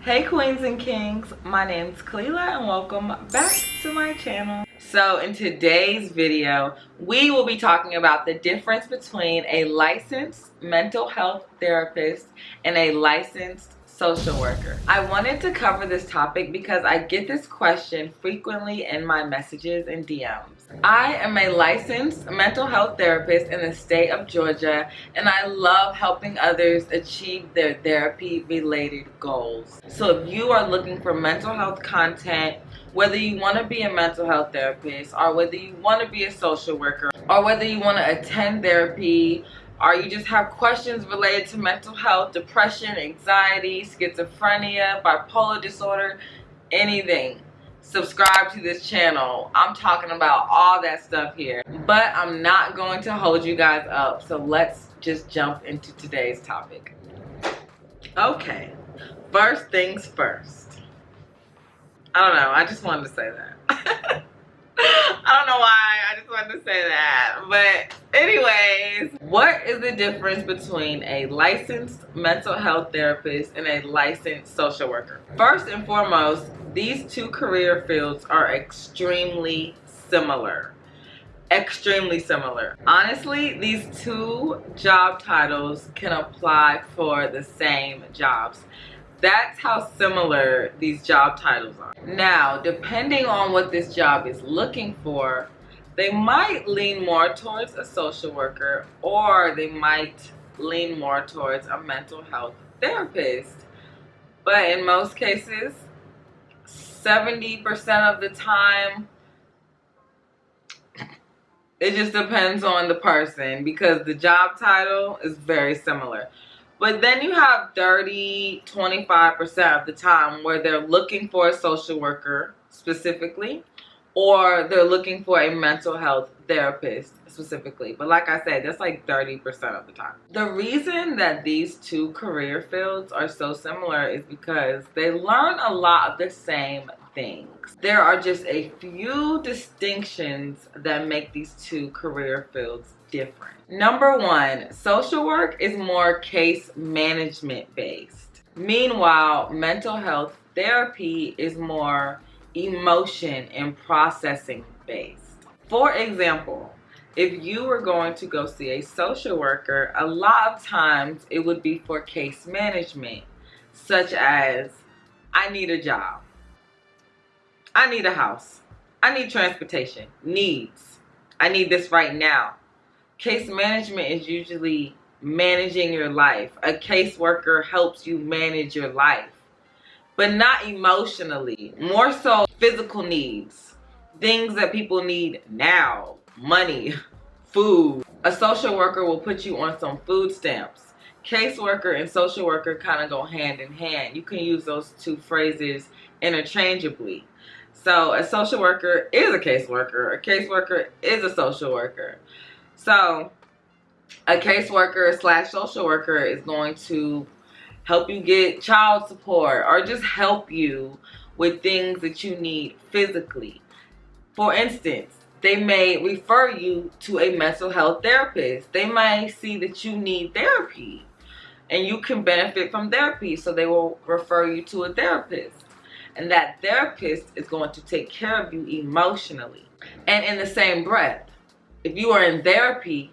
Hey queens and kings, my name's Kalila and welcome back to my channel. So in today's video, we will be talking about the difference between a licensed mental health therapist and a licensed social worker. I wanted to cover this topic because I get this question frequently in my messages and DMs. I am a licensed mental health therapist in the state of Georgia, and I love helping others achieve their therapy-related goals. So if you are looking for mental health content, whether you want to be a mental health therapist, or whether you want to be a social worker, or whether you want to attend therapy, or you just have questions related to mental health, depression, anxiety, schizophrenia, bipolar disorder, anything, subscribe to this channel. I'm talking about all that stuff here. But I'm not going to hold you guys up, so let's just jump into today's topic. Okay, first things first. I don't know, I just wanted to say that. I don't know why, I just wanted to say that. But anyways, what is the difference between a licensed mental health therapist and a licensed social worker? First and foremost, these two career fields are extremely similar. Extremely similar. Honestly, these two job titles can apply for the same jobs. That's how similar these job titles are. Now, depending on what this job is looking for, they might lean more towards a social worker, or they might lean more towards a mental health therapist. But in most cases, 70% of the time, it just depends on the person because the job title is very similar. But then you have 25% of the time where they're looking for a social worker specifically, or they're looking for a mental health therapist specifically. But like I said, that's like 30% of the time. The reason that these two career fields are so similar is because they learn a lot of the same things. There are just a few distinctions that make these two career fields different. Number one, social work is more case management based. Meanwhile, mental health therapy is more emotion and processing based. For example, if you were going to go see a social worker, a lot of times it would be for case management, such as, I need a job, I need a house, I need transportation, needs, I need this right now. Case management is usually managing your life. A caseworker helps you manage your life, but not emotionally. More so physical needs, things that people need now, money, food. A social worker will put you on some food stamps. Caseworker and social worker kind of go hand in hand. You can use those two phrases interchangeably. So a social worker is a caseworker. A caseworker is a social worker. So a caseworker / social worker is going to help you get child support or just help you with things that you need physically. For instance, they may refer you to a mental health therapist. They may see that you need therapy and you can benefit from therapy, so they will refer you to a therapist. And that therapist is going to take care of you emotionally. And in the same breath, if you are in therapy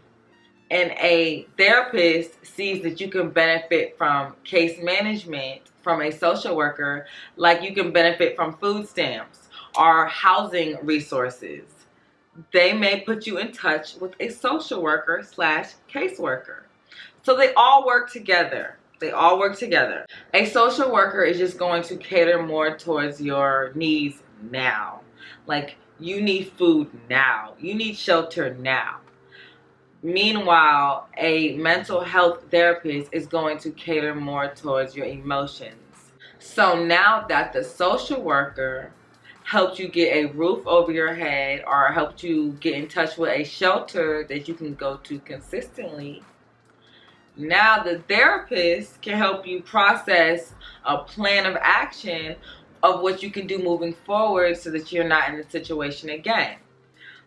and a therapist sees that you can benefit from case management from a social worker, like you can benefit from food stamps or housing resources, they may put you in touch with a social worker / caseworker. So they all work together. They all work together. A social worker is just going to cater more towards your needs now. Like, you need food now. You need shelter now. Meanwhile, a mental health therapist is going to cater more towards your emotions. So now that the social worker helped you get a roof over your head or helped you get in touch with a shelter that you can go to consistently, now the therapist can help you process a plan of action of what you can do moving forward so that you're not in the situation again.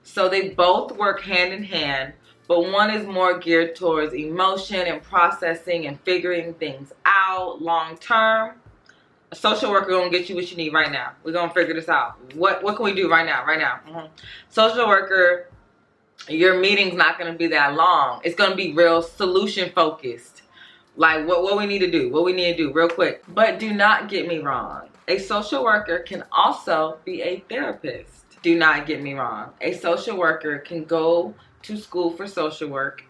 So they both work hand in hand, but one is more geared towards emotion and processing and figuring things out long term. A social worker gonna get you what you need right now. We're gonna figure this out. What can we do right now? Right now. Social worker, your meeting's not gonna be that long. It's gonna be real solution focused. Like what we need to do, real quick. But do not get me wrong. A social worker can also be a therapist. Do not get me wrong. A social worker can go to school for social work,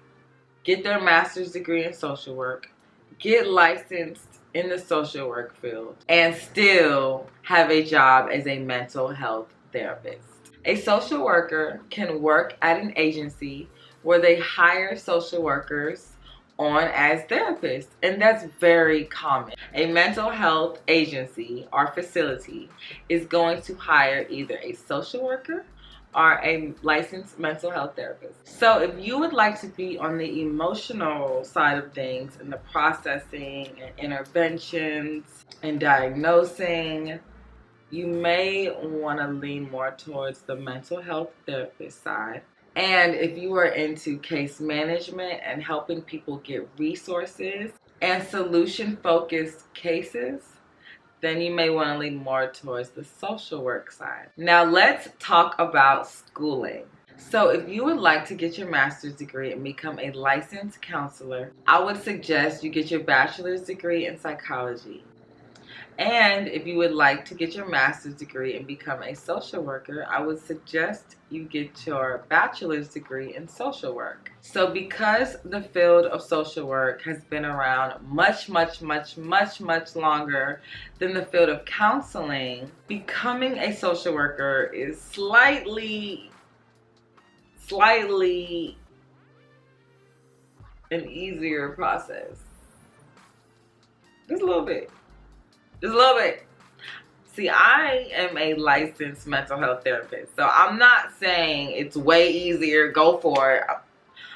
get their master's degree in social work, get licensed in the social work field, and still have a job as a mental health therapist. A social worker can work at an agency where they hire social workers on as therapists, and that's very common. A mental health agency or facility is going to hire either a social worker or a licensed mental health therapist. So if you would like to be on the emotional side of things and the processing and interventions and diagnosing, you may want to lean more towards the mental health therapist side. And if you are into case management and helping people get resources and solution-focused cases, then you may want to lean more towards the social work side. Now let's talk about schooling. So if you would like to get your master's degree and become a licensed counselor, I would suggest you get your bachelor's degree in psychology. And if you would like to get your master's degree and become a social worker, I would suggest you get your bachelor's degree in social work. So because the field of social work has been around much longer than the field of counseling, becoming a social worker is slightly an easier process. Just a little bit. Just a little bit. See, I am a licensed mental health therapist, so I'm not saying it's way easier, go for it.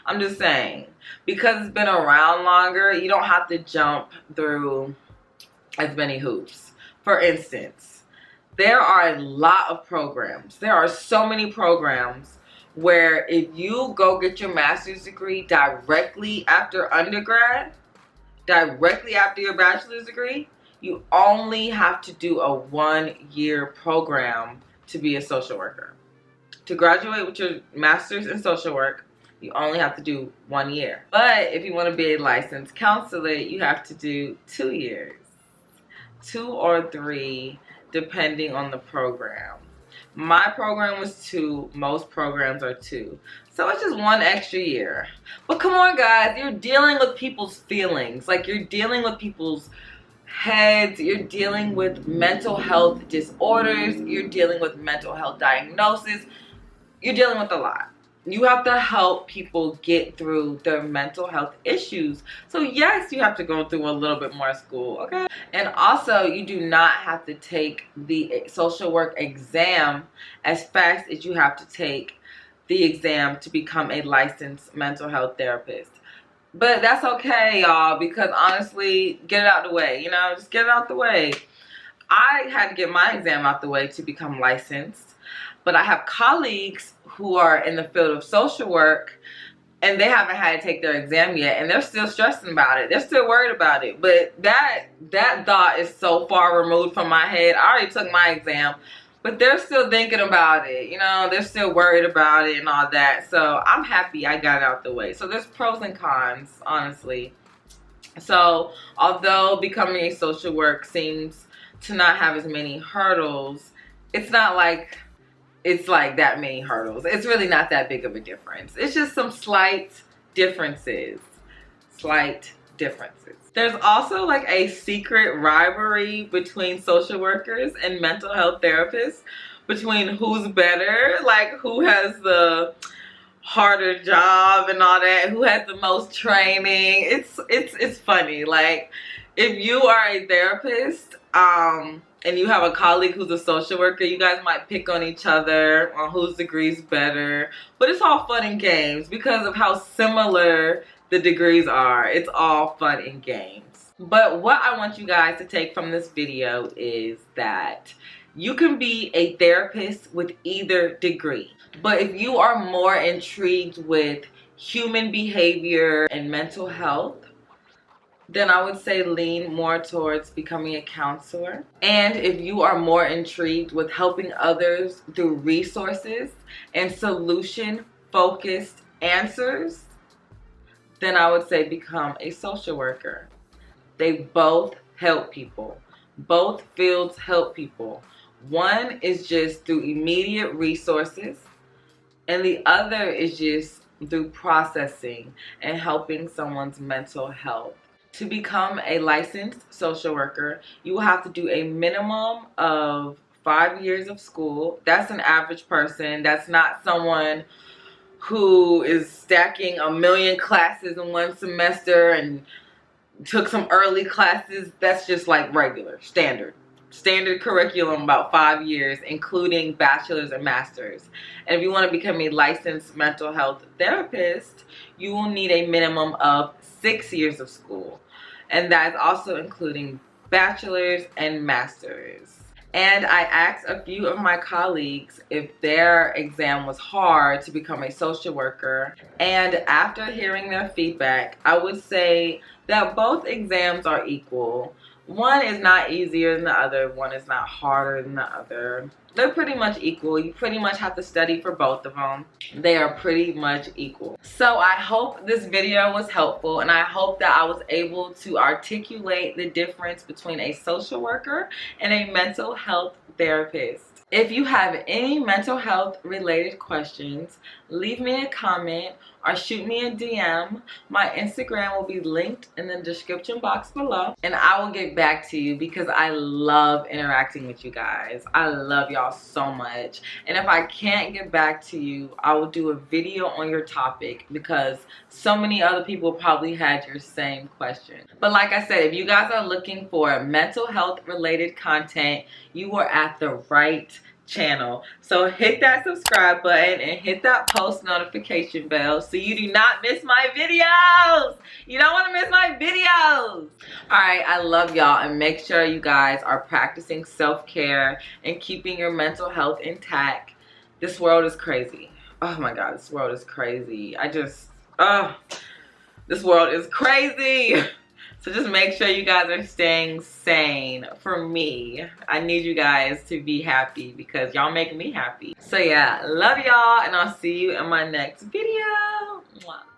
I'm just saying, because it's been around longer, you don't have to jump through as many hoops. For instance, there are a lot of programs. There are so many programs where if you go get your master's degree directly after undergrad, directly after your bachelor's degree, you only have to do a 1-year program to be a social worker. To graduate with your master's in social work, you only have to do 1 year. But if you want to be a licensed counselor, you have to do 2 years. 2 or 3, depending on the program. My program was 2. Most programs are 2. So it's just 1 extra year. But come on, guys. You're dealing with people's feelings. Like, you're dealing with people's heads, you're dealing with mental health disorders, you're dealing with mental health diagnosis, you're dealing with a lot. You have to help people get through their mental health issues. So yes, you have to go through a little bit more school, okay? And also, you do not have to take the social work exam as fast as you have to take the exam to become a licensed mental health therapist. But that's okay, y'all, because honestly, get it out the way, just get it out the way. I had to get my exam out the way to become licensed, but I have colleagues who are in the field of social work, and they haven't had to take their exam yet, and they're still stressing about it. They're still worried about it, but that thought is so far removed from my head. I already took my exam, but they're still thinking about it, they're still worried about it and all that. So I'm happy I got it out the way. So there's pros and cons, honestly. So although becoming a social work seems to not have as many hurdles, it's not like it's like that many hurdles. It's really not that big of a difference. It's just some slight differences. There's also like a secret rivalry between social workers and mental health therapists, between who's better, like who has the harder job and all that, who has the most training. It's funny. Like, if you are a therapist and you have a colleague who's a social worker, you guys might pick on each other on whose degree's better, but it's all fun and games because of how similar the degrees are. It's all fun and games. But what I want you guys to take from this video is that you can be a therapist with either degree. But if you are more intrigued with human behavior and mental health, then I would say lean more towards becoming a counselor. And if you are more intrigued with helping others through resources and solution-focused answers, then I would say become a social worker. They both help people. Both fields help people. One is just through immediate resources, and the other is just through processing and helping someone's mental health. To become a licensed social worker, you will have to do a minimum of 5 years of school. That's an average person. That's not someone who is stacking a million classes in one semester and took some early classes. That's just like regular, standard curriculum, about 5 years, including bachelor's and master's. And if you want to become a licensed mental health therapist, you will need a minimum of 6 years of school. And that's also including bachelor's and master's. And I asked a few of my colleagues if their exam was hard to become a social worker. And after hearing their feedback, I would say that both exams are equal. One is not easier than the other. One is not harder than the other. They're pretty much equal. You pretty much have to study for both of them. They are pretty much equal. So I hope this video was helpful, and I hope that I was able to articulate the difference between a social worker and a mental health therapist. If you have any mental health related questions, leave me a comment or shoot me a DM. My Instagram will be linked in the description box below, and I will get back to you because I love interacting with you guys. I love y'all so much. And if I can't get back to you, I will do a video on your topic because so many other people probably had your same question. But like I said, if you guys are looking for mental health related content, you are at the right channel. So hit that subscribe button and hit that post notification bell so you do not miss my videos. You don't want to miss my videos. Alright, I love y'all, and make sure you guys are practicing self-care and keeping your mental health intact. This world is crazy. Oh my god, this world is crazy. This world is crazy. So just make sure you guys are staying sane. For me, I need you guys to be happy because y'all make me happy. So yeah, love y'all, and I'll see you in my next video. Mwah.